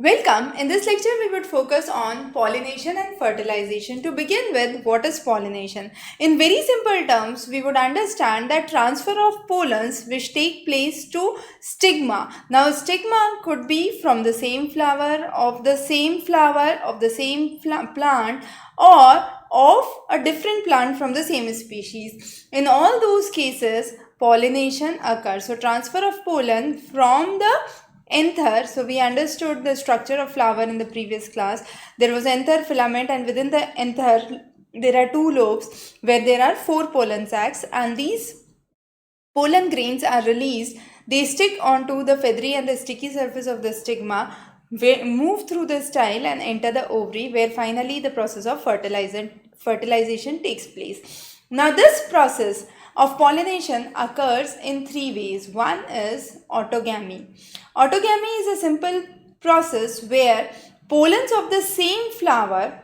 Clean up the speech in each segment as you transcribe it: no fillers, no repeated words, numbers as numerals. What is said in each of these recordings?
Welcome. In this lecture, we would focus on pollination and fertilization. To begin with, what is pollination? In very simple terms, we would understand that transfer of pollens which take place to stigma. Now, stigma could be from the same flower, of the same plant, or of a different plant from the same species. In all those cases, pollination occurs. So, transfer of pollen from the anther. So we understood the structure of flower in the previous class. There was anther filament, and within the anther there are two lobes where there are 4 pollen sacs, and these pollen grains are released. They stick onto the feathery and the sticky surface of the stigma, move through the style and enter the ovary, where finally the process of fertilization takes place. Now this process of pollination occurs in 3 ways. One is autogamy. Autogamy is a simple process where pollens of the same flower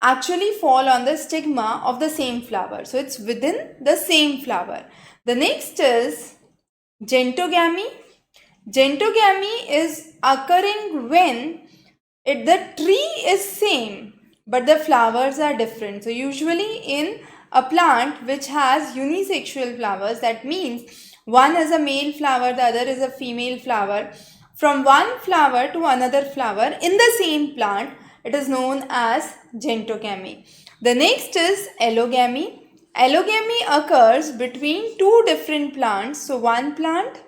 actually fall on the stigma of the same flower. So it's within the same flower. The next is geitonogamy. Geitonogamy is occurring when the tree is same but the flowers are different. So usually in a plant which has unisexual flowers, that means one is a male flower, the other is a female flower. From one flower to another flower in the same plant, it is known as geitonogamy. The next is allogamy. Allogamy occurs between two different plants. So one plant,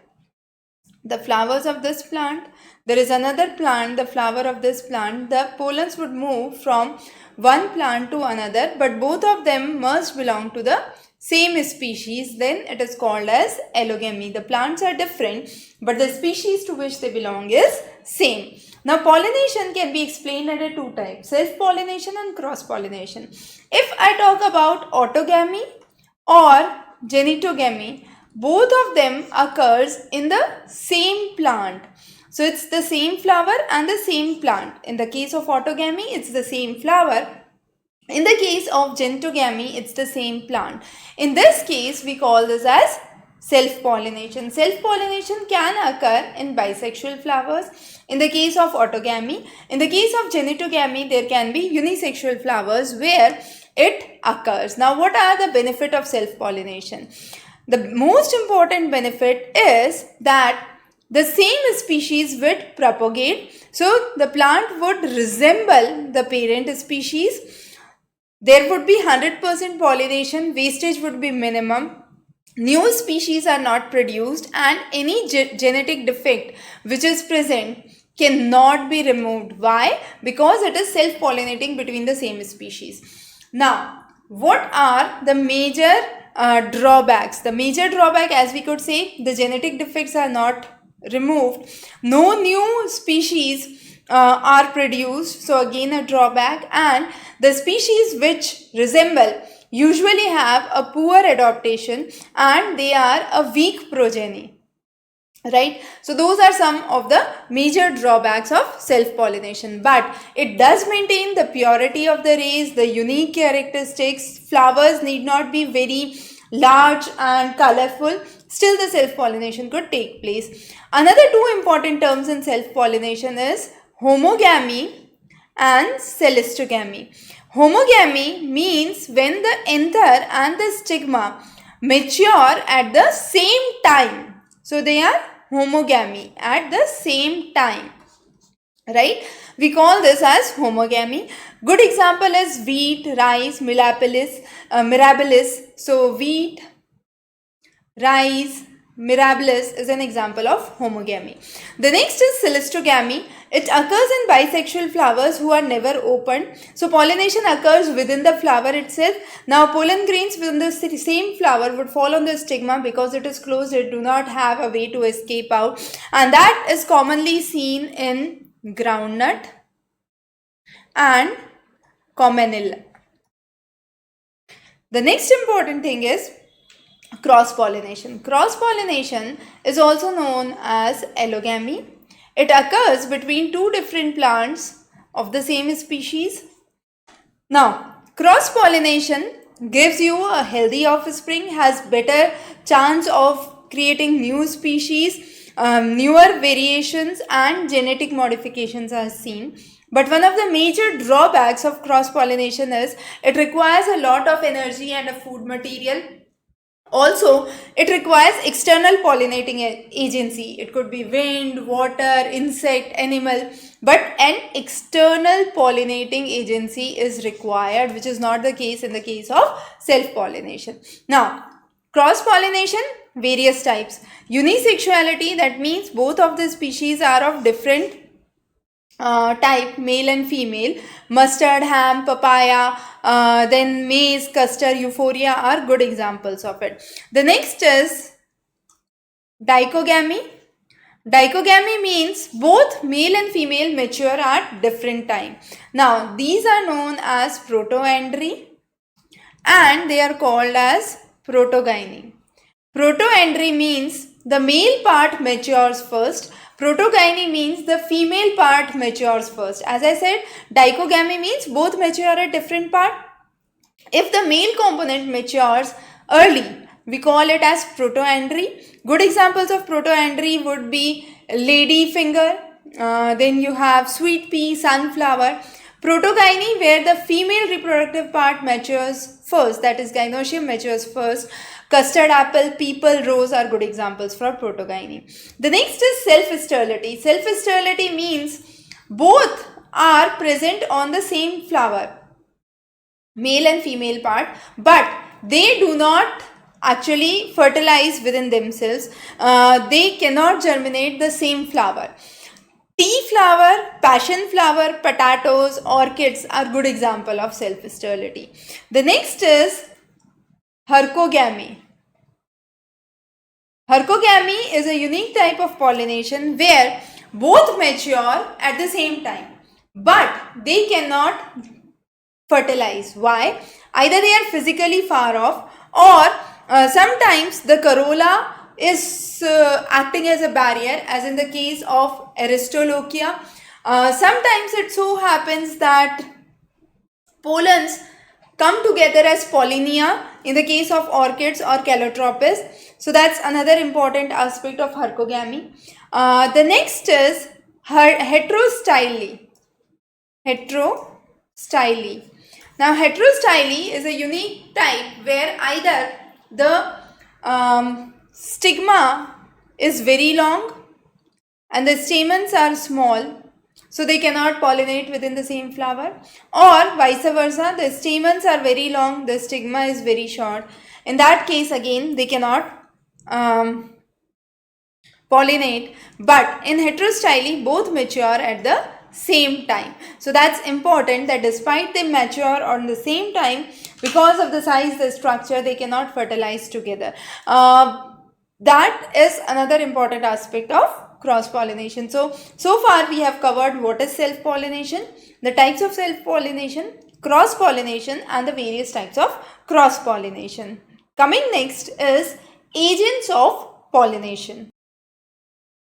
the flowers of this plant, there is another plant, the flower of this plant. The pollens would move from one plant to another, but both of them must belong to the same species. Then it is called as allogamy. The plants are different, but the species to which they belong is same. Now pollination can be explained under two types: self-pollination and cross-pollination. If I talk about autogamy or geitonogamy, both of them occurs in the same plant. So it's the same flower and the same plant. In the case of autogamy, it's the same flower. In the case of geitonogamy, it's the same plant. In this case, we call this as self-pollination. Self-pollination can occur in bisexual flowers. In the case of autogamy, in the case of geitonogamy, there can be unisexual flowers where it occurs. Now, what are the benefits of self-pollination? The most important benefit is that the same species would propagate. So the plant would resemble the parent species. There would be 100% pollination, wastage would be minimum, new species are not produced, and any genetic defect which is present cannot be removed. Why? Because it is self-pollinating between the same species. Now, what are the major drawbacks? The major drawback, as we could say, the genetic defects are not removed, no new species are produced, so again a drawback, and the species which resemble usually have a poor adaptation and they are a weak progeny, right? So those are some of the major drawbacks of self-pollination, but it does maintain the purity of the race, the unique characteristics. Flowers need not be very large and colorful. Still the self-pollination could take place. Another two important terms in self-pollination is homogamy and celestogamy. Homogamy means when the anther and the stigma mature at the same time. So they are homogamy at the same time, right? We call this as homogamy. Good example is wheat, rice, mirabilis. So wheat, rice, mirabilis is an example of homogamy. The next is celestogamy. It occurs in bisexual flowers who are never opened. So pollination occurs within the flower itself. Now pollen grains within the same flower would fall on the stigma because it is closed. It do not have a way to escape out, and that is commonly seen in groundnut and commonilla. The next important thing is cross-pollination. Cross-pollination is also known as allogamy. It occurs between two different plants of the same species. Now, cross-pollination gives you a healthy offspring, has better chance of creating new species, newer variations and genetic modifications are seen. But one of the major drawbacks of cross-pollination is it requires a lot of energy and a food material. Also, it requires external pollinating agency. It could be wind, water, insect, animal, but an external pollinating agency is required, which is not the case in the case of self-pollination. Now, cross-pollination, various types. Unisexuality, that means both of the species are of different type, male and female. Mustard, ham, papaya, then maize, custard, euphorbia are good examples of it. The next is dichogamy. Dichogamy means both male and female mature at different time. Now, these are known as protoandry and they are called as protogyny. Protoandry means the male part matures first. Protogyny means the female part matures first. As I said, dichogamy means both mature at different part. If the male component matures early, we call it as protoandry. Good examples of protoandry would be lady finger, then you have sweet pea, sunflower. Protogyny, where the female reproductive part matures first, that is gynoecium matures first. Custard apple, people, rose are good examples for protogyny. The next is self-sterility. Self-sterility means both are present on the same flower, male and female part, but they do not actually fertilize within themselves. They cannot germinate the same flower. Tea flower, passion flower, potatoes, orchids are good example of self-sterility. The next is Hercogamy. Hercogamy is a unique type of pollination where both mature at the same time, but they cannot fertilize. Why? Either they are physically far off, or sometimes the corolla is acting as a barrier, as in the case of Aristolochia. Sometimes it so happens that pollens come together as pollinia in the case of orchids or calotropis. So that's another important aspect of hercogamy. The next is heterostyly. Heterostyly. Now, heterostyly is a unique type where either the stigma is very long and the stamens are small, so they cannot pollinate within the same flower, or vice versa, the stamens are very long, the stigma is very short. In that case, again, they cannot pollinate, but in heterostyly, both mature at the same time. So that's important, that despite they mature on the same time, because of the size, the structure, they cannot fertilize together. That is another important aspect of cross-pollination. So far we have covered what is self-pollination, the types of self-pollination, cross-pollination and the various types of cross-pollination. Coming next is agents of pollination.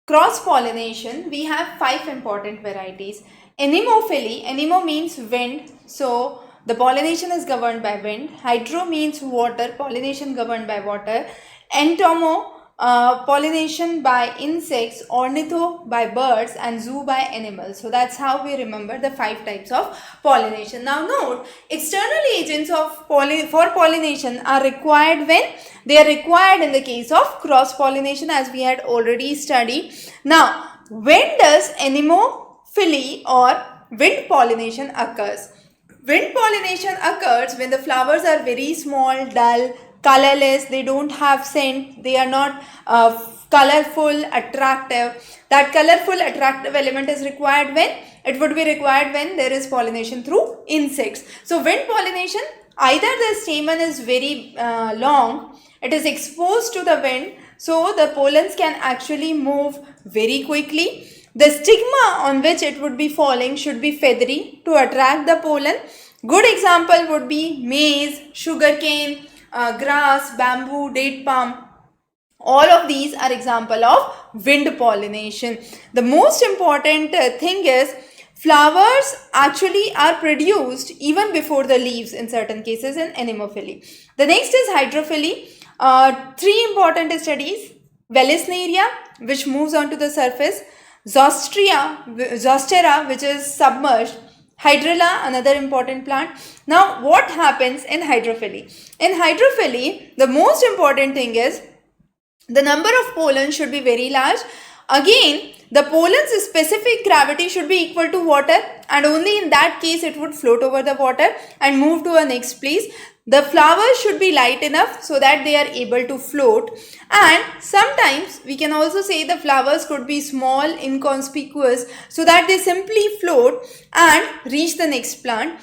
Cross-pollination, we have 5 important varieties. Anemophily, anemo means wind, so the pollination is governed by wind. Hydro means water, pollination governed by water. Entomo, pollination by insects, ornitho by birds, and zoo by animals. So that's how we remember the 5 types of pollination. Now note, external agents for pollination are required when they are required in the case of cross-pollination, as we had already studied. Now, when does anemophily or wind pollination occurs? Wind pollination occurs when the flowers are very small, dull, colorless, they don't have scent, they are not colorful, attractive. That colorful, attractive element is required when? It would be required when there is pollination through insects. So wind pollination, either the stamen is very long, it is exposed to the wind, so the pollens can actually move very quickly. The stigma on which it would be falling should be feathery to attract the pollen. Good example would be maize, sugarcane, grass, bamboo, date palm. All of these are example of wind pollination. The most important thing is flowers actually are produced even before the leaves in certain cases in anemophily. The next is hydrophily. 3 important studies. Vallisneria, which moves onto the surface, Zostera, which is submerged, Hydrilla, another important plant. Now, what happens in hydrophily? In hydrophily, the most important thing is the number of pollen should be very large. Again, the pollen's specific gravity should be equal to water, and only in that case it would float over the water and move to a next place. The flowers should be light enough so that they are able to float, and sometimes we can also say the flowers could be small, inconspicuous, so that they simply float and reach the next plant.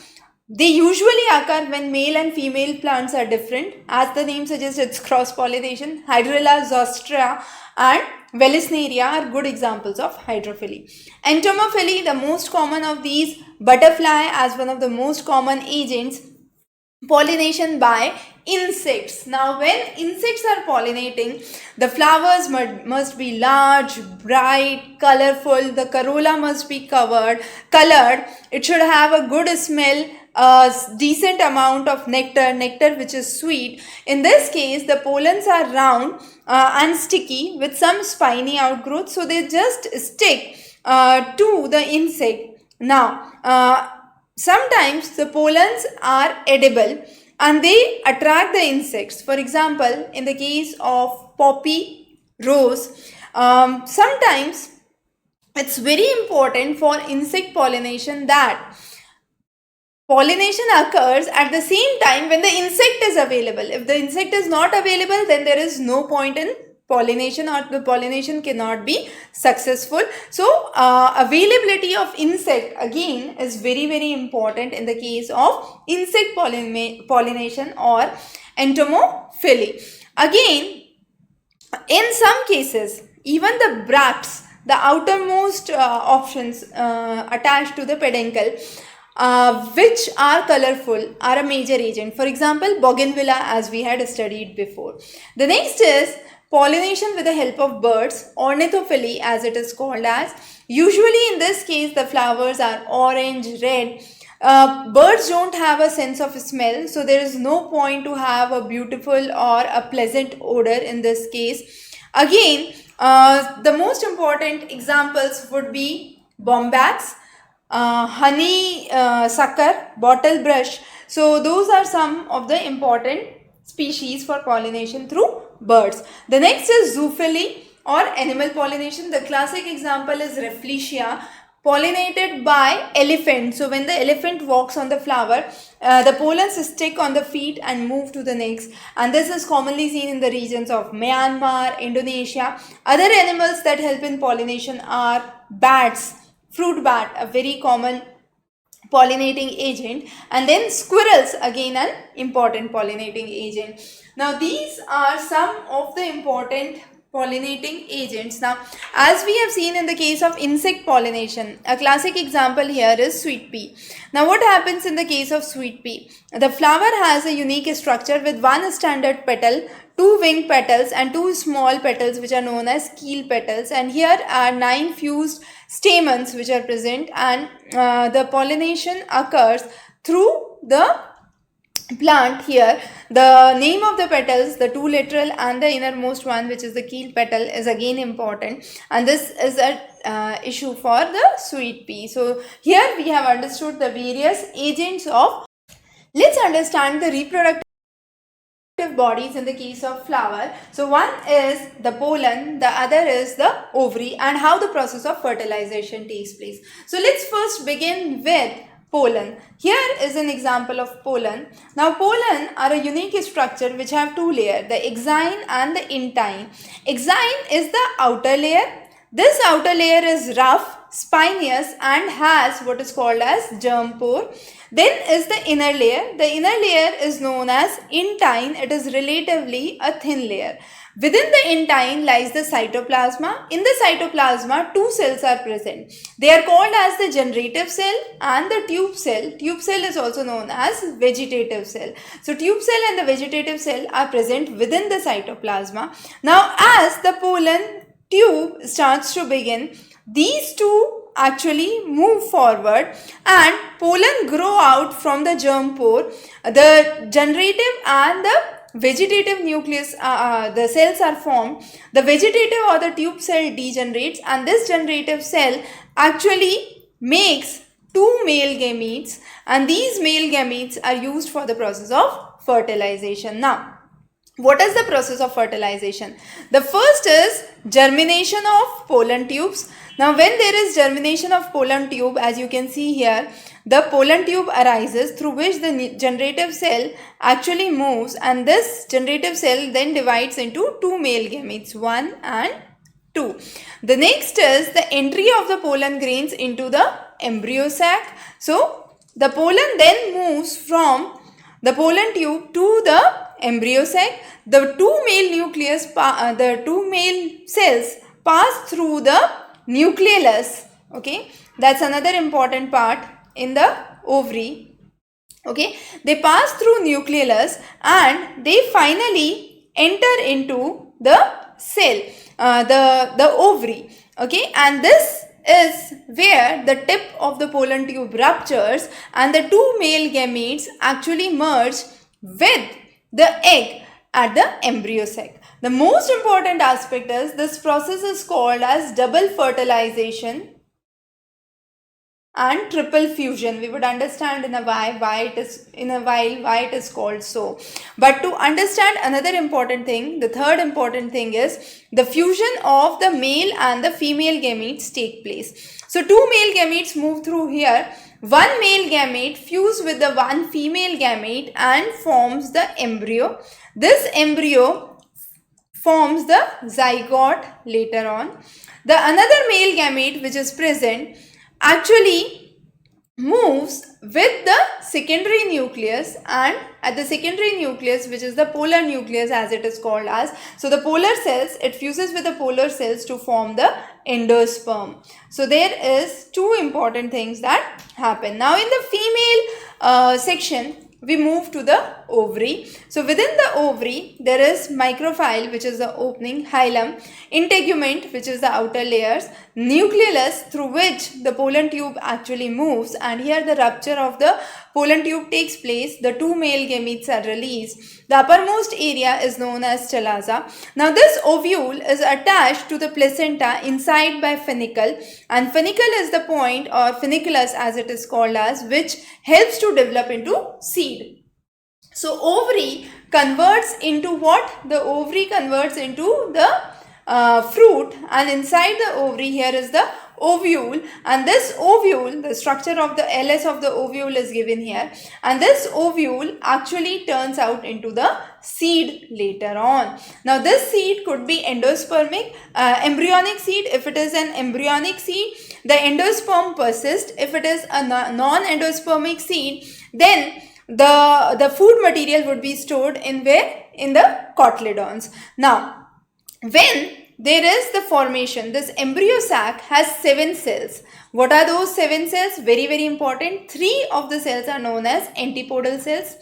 They usually occur when male and female plants are different. As the name suggests, it's cross-pollination. Hydrilla, Zostera and Vallisneria are good examples of hydrophily. Entomophily, the most common of these, butterfly as one of the most common agents, pollination by insects. Now, when insects are pollinating, the flowers must be large, bright, colorful. The corolla must be colored. It should have a good smell, a decent amount of nectar which is sweet. In this case, the pollens are round and sticky with some spiny outgrowth, so they just stick to the insect. Now, sometimes the pollens are edible and they attract the insects. For example, in the case of poppy, rose, sometimes it's very important for insect pollination that pollination occurs at the same time when the insect is available. If the insect is not available, then there is no point in pollination, or the pollination cannot be successful. So, availability of insect again is very, very important in the case of insect pollination or entomophily. Again, in some cases, even the bracts, the outermost options attached to the peduncle, which are colorful, are a major agent. For example, bougainvillea, as we had studied before. The next is pollination with the help of birds, ornithophily as it is called as. Usually in this case, the flowers are orange, red. Birds don't have a sense of smell, so there is no point to have a beautiful or a pleasant odor in this case. Again, the most important examples would be bombats, honey sucker, bottle brush. So those are some of the important species for pollination through birds. The next is zoophily or animal pollination. The classic example is Rafflesia, pollinated by elephant. So when the elephant walks on the flower, the pollens stick on the feet and move to the next, and this is commonly seen in the regions of Myanmar, Indonesia. Other animals that help in pollination are bats, fruit bat, a very common pollinating agent, and then squirrels, again an important pollinating agent. Now these are some of the important pollinating agents. Now, as we have seen in the case of insect pollination, a classic example here is sweet pea. Now, what happens in the case of sweet pea? The flower has a unique structure with one standard petal, two wing petals and two small petals which are known as keel petals, and here are 9 fused stamens which are present, and the pollination occurs through the plant. Here the name of the petals, the two lateral and the innermost one, which is the keel petal, is again important, and this is a issue for the sweet pea. So here we have understood the various agents of. Let's understand the reproductive bodies in the case of flower. So one is the pollen, the other is the ovary, and how the process of fertilization takes place. So let's first begin with pollen. Here is an example of pollen. Now pollen are a unique structure which have two layers, the exine and the intine. Exine is the outer layer. This outer layer is rough, spinous and has what is called as germ pore. Then is the inner layer. The inner layer is known as intine. It is relatively a thin layer. Within the intine lies the cytoplasma. In the cytoplasma, two cells are present. They are called as the generative cell and the tube cell. Tube cell is also known as vegetative cell. So tube cell and the vegetative cell are present within the cytoplasma. Now as the pollen tube starts to begin, these two actually move forward and pollen grow out from the germ pore. The generative and the vegetative nucleus, the cells are formed, the vegetative or the tube cell degenerates, and this generative cell actually makes two male gametes, and these male gametes are used for the process of fertilization. Now, what is the process of fertilization? The first is germination of pollen tubes. Now, when there is germination of pollen tube, as you can see here, the pollen tube arises through which the generative cell actually moves, and this generative cell then divides into two male gametes, 1 and 2. The next is the entry of the pollen grains into the embryo sac. So, the pollen then moves from the pollen tube to the embryo sac. The two male cells pass through the nucleolus. Okay, that's another important part in the ovary. Okay, they pass through nucleolus and they finally enter into the cell, the ovary. Okay, and this is where the tip of the pollen tube ruptures and the two male gametes actually merge with the egg at the embryo sac. The most important aspect is this process is called as double fertilization and triple fusion. We would understand in a while why it is called so. But to understand another important thing, the third important thing is the fusion of the male and the female gametes take place. So two male gametes move through here. One male gamete fuse with the one female gamete and forms the embryo. This embryo forms the zygote later on. The another male gamete which is present actually moves with the secondary nucleus, and at the secondary nucleus, which is the polar nucleus as it is called as, so the polar cells, it fuses with the polar cells to form the endosperm. So there is two important things that happen. Now in the female section, we move to the ovary. So within the ovary, there is micropyle, which is the opening, hilum, integument, which is the outer layers, nucleolus, through which the pollen tube actually moves, and here the rupture of the pollen tube takes place. The two male gametes are released. The uppermost area is known as chalaza. Now this ovule is attached to the placenta inside by funicle, and funicle is the point, or funiculus as it is called as, which helps to develop into seed. So ovary converts into what? The ovary converts into the fruit, and inside the ovary here is the ovule, and this ovule, the structure of the LS of the ovule is given here, and this ovule actually turns out into the seed later on. Now this seed could be endospermic, embryonic seed. If it is an embryonic seed, the endosperm persists. If it is a non-endospermic seed, then the food material would be stored in where? In the cotyledons. Now, when there is the formation, this embryo sac has 7 cells. What are those 7 cells? Very, very important. 3 of the cells are known as antipodal cells.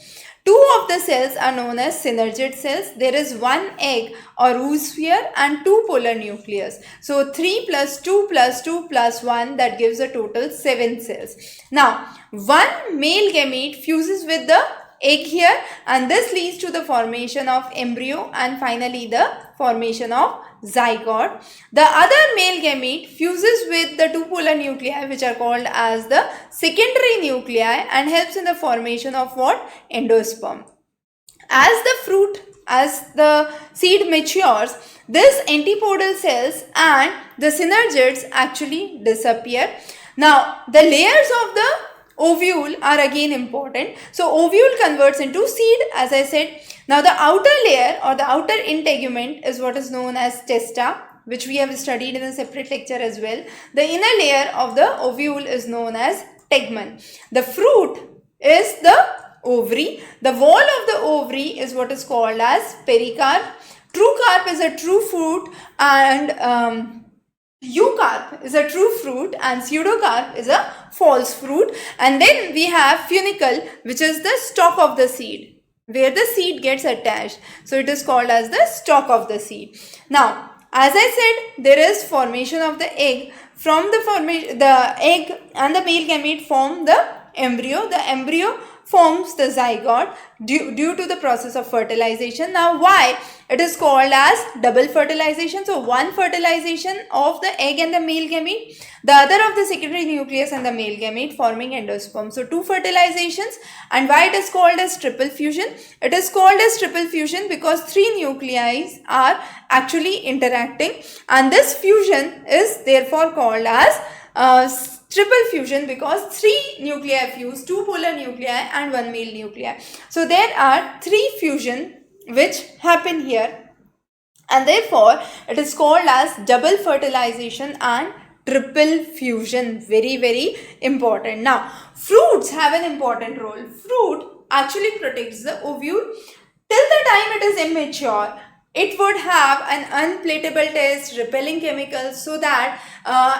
2 of the cells are known as synergid cells. There is 1 egg or oosphere and 2 polar nucleus. So 3 plus 2 plus 2 plus 1, that gives a total 7 cells. Now, 1 male gamete fuses with the egg here, and this leads to the formation of embryo and finally the formation of zygote. The other male gamete fuses with the 2 polar nuclei, which are called as the secondary nuclei, and helps in the formation of what? Endosperm. As the seed matures, this antipodal cells and the synergids actually disappear. Now, the layers of the ovule are again important. So ovule converts into seed, as I said. Now the outer layer or the outer integument is what is known as testa, which we have studied in a separate lecture as well. The inner layer of the ovule is known as tegmen. The fruit is the ovary. The wall of the ovary is what is called as pericarp. True carp is a true fruit, and eucarp is a true fruit, and pseudocarp is a false fruit. And then we have funicle, which is the stalk of the seed, where the seed gets attached. So it is called as the stalk of the seed. Now, as I said, there is formation of the egg. From the egg and the male gamete form the embryo. The embryo forms the zygote due to the process of fertilization. Now why it is called as double fertilization? So one fertilization of the egg and the male gamete, the other of the secondary nucleus and the male gamete forming endosperm. So two fertilizations. And why it is called as triple fusion? It is called as triple fusion because three nuclei are actually interacting, and this fusion is therefore called as triple fusion because three nuclei fuse, two polar nuclei and one male nuclei. So there are three fusion which happen here, and therefore it is called as double fertilization and triple fusion. Very, very important. Now fruits have an important role. Fruit actually protects the ovule till the time it is immature. It would have an unplateable test, repelling chemicals so that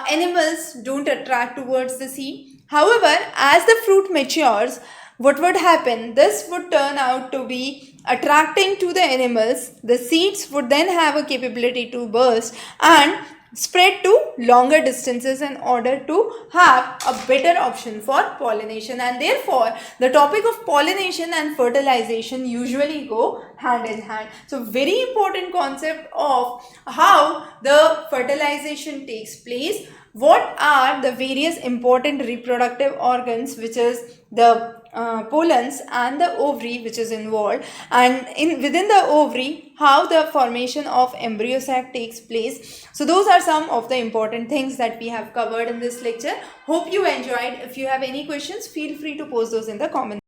animals don't attract towards the seed. However, as the fruit matures, what would happen? This would turn out to be attracting to the animals. The seeds would then have a capability to burst and spread to longer distances in order to have a better option for pollination, and therefore the topic of pollination and fertilization usually go hand in hand. So very important concept of how the fertilization takes place, what are the various important reproductive organs, which is the pollens and the ovary which is involved, and within the ovary how the formation of embryo sac takes place. So those are some of the important things that we have covered in this lecture. Hope you enjoyed. If you have any questions, feel free to post those in the comments.